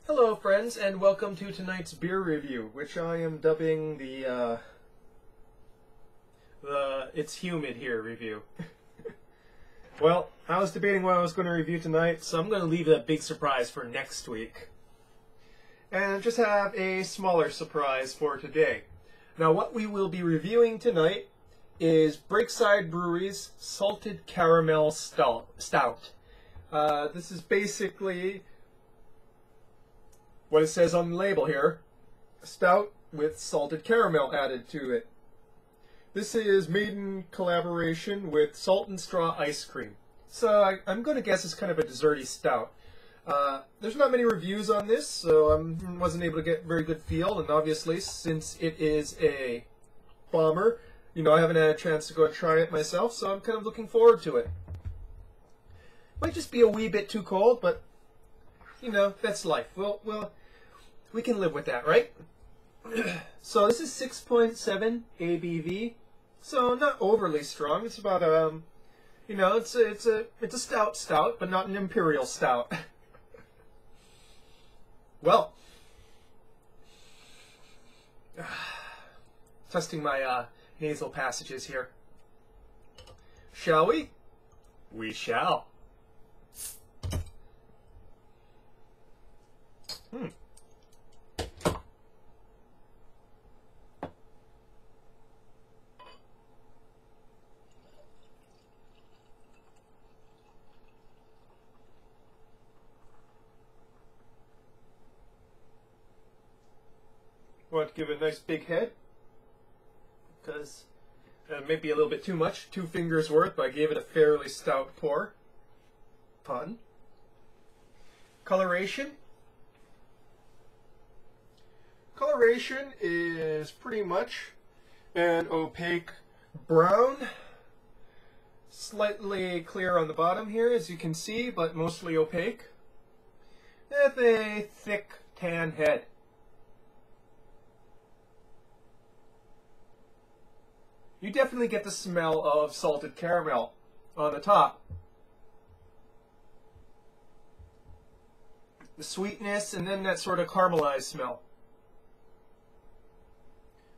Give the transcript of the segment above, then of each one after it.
Hello friends, and welcome to tonight's beer review, which I am dubbing the It's Humid Here review. Well, I was debating what I was going to review tonight, so I'm going to leave a big surprise for next week. And just have a smaller surprise for today. Now what we will be reviewing tonight is Breakside Brewery's Salted Caramel Stout. This is basically what it says on the label here, stout with salted caramel added to it. This is made in collaboration with Salt and Straw Ice Cream. So I'm going to guess it's kind of a desserty stout. There's not many reviews on this, so I wasn't able to get a very good feel, and obviously since it is a bomber, I haven't had a chance to go and try it myself, so I'm kind of looking forward to it. Might just be a wee bit too cold, but that's life. We can live with that, right? So this is 6.7 ABV, so not overly strong. It's about it's a stout, but not an imperial stout. Well, testing my nasal passages here. Shall we? We shall. Want to give it a nice big head, because maybe a little bit too much, 2 fingers worth, but I gave it a fairly stout pour. Pun. Coloration. Coloration is pretty much an opaque brown, slightly clear on the bottom here, as you can see, but mostly opaque, with a thick tan head. You definitely get the smell of salted caramel on the top. The sweetness, and then that sort of caramelized smell.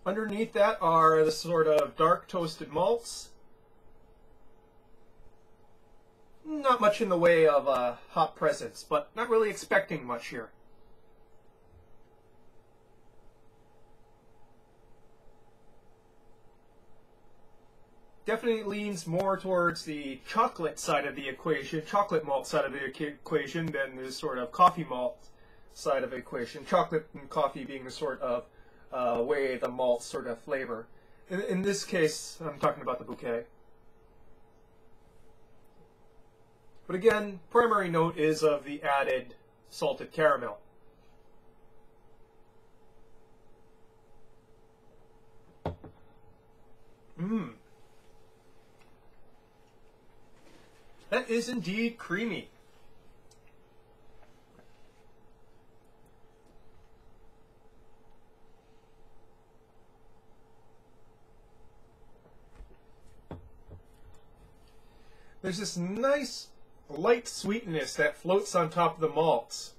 Underneath that are the sort of dark toasted malts. Not much in the way of hop presence, but not really expecting much here. Definitely leans more towards the chocolate side of the equation, chocolate malt side of the equation, than the sort of coffee malt side of the equation. Chocolate and coffee being the sort of way the malts sort of flavor. In this case, I'm talking about the bouquet. But again, primary note is of the added salted caramel. That is indeed creamy. There's this nice light sweetness that floats on top of the malts.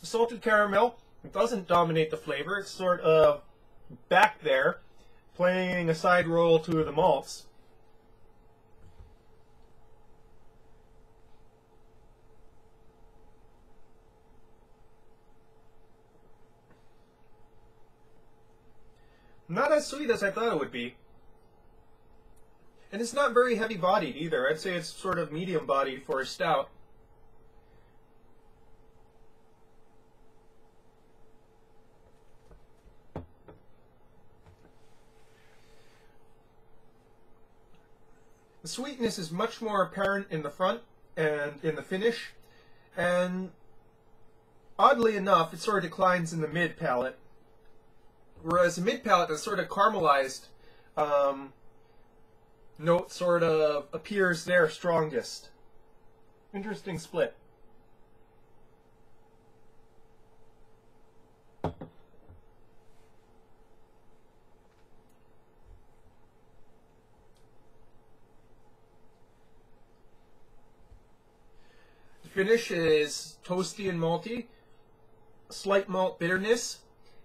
The salted caramel doesn't dominate the flavor. It's sort of back there, playing a side role to the malts. Not as sweet as I thought it would be. And it's not very heavy bodied either. I'd say it's sort of medium bodied for a stout. The sweetness is much more apparent in the front and in the finish, and oddly enough, it sort of declines in the mid palate. Whereas the mid palate, the sort of caramelized note sort of appears there strongest. Interesting split. finish is toasty and malty, slight malt bitterness,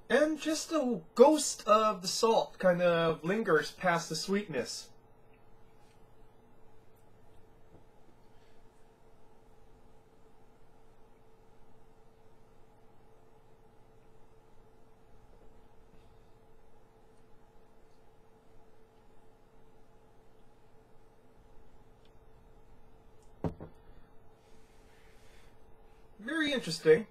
and just a ghost of the salt kind of lingers past the sweetness. Very interesting,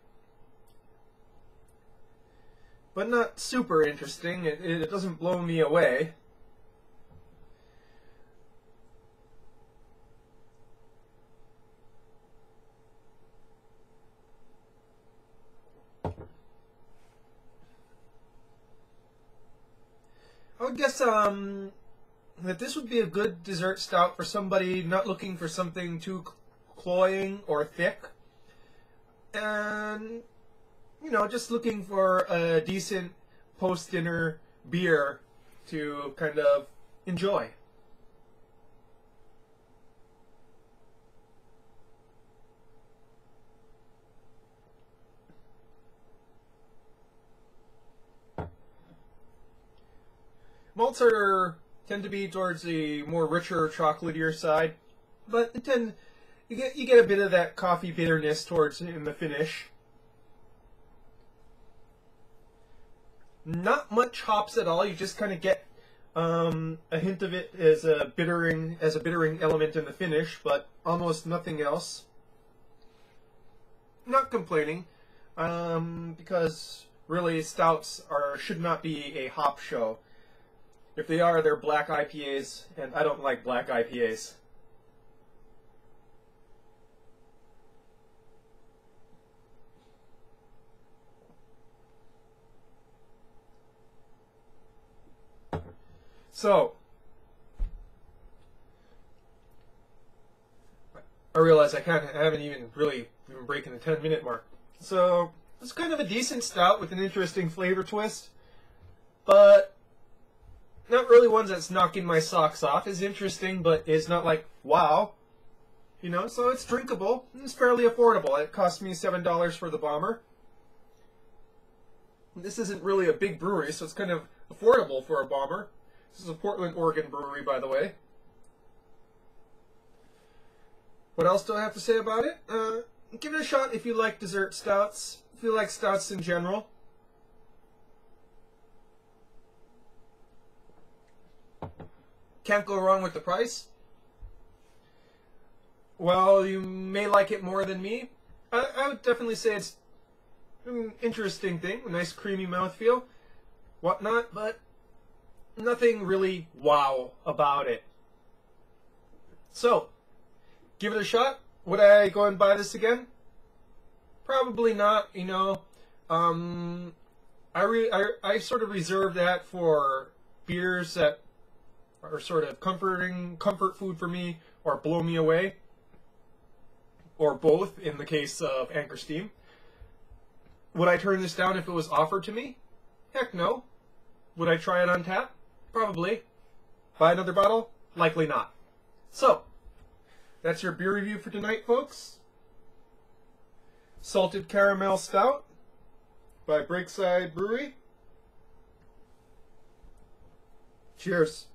but not super interesting. It doesn't blow me away. I would guess that this would be a good dessert stout for somebody not looking for something too cloying or thick, and just looking for a decent post-dinner beer to kind of enjoy. Malts tend to be towards the more richer, chocolatier side, but you get a bit of that coffee bitterness towards in the finish. Not much hops at all. You just kind of get a hint of it as a bittering element in the finish, but almost nothing else. Not complaining, because really stouts should not be a hop show. If they are, they're black IPAs, and I don't like black IPAs. So, I realize I haven't even really been breaking the 10-minute mark. So, it's kind of a decent stout with an interesting flavor twist, but not really one that's knocking my socks off. It's interesting, but it's not like, wow. So it's drinkable, and it's fairly affordable. It cost me $7 for the bomber. This isn't really a big brewery, so it's kind of affordable for a bomber. This is a Portland, Oregon brewery, by the way. What else do I have to say about it? Give it a shot if you like dessert stouts, if you like stouts in general. Can't go wrong with the price. Well, you may like it more than me. I would definitely say it's an interesting thing, a nice creamy mouthfeel, whatnot, but nothing really wow about it. So, give it a shot. Would I go and buy this again? Probably not. I sort of reserve that for beers that are sort of comfort food for me, or blow me away, or both in the case of Anchor Steam. Would I turn this down if it was offered to me? Heck no. Would I try it on tap? Probably. Buy another bottle? Likely not. So, that's your beer review for tonight, folks. Salted Caramel Stout by Breakside Brewery. Cheers.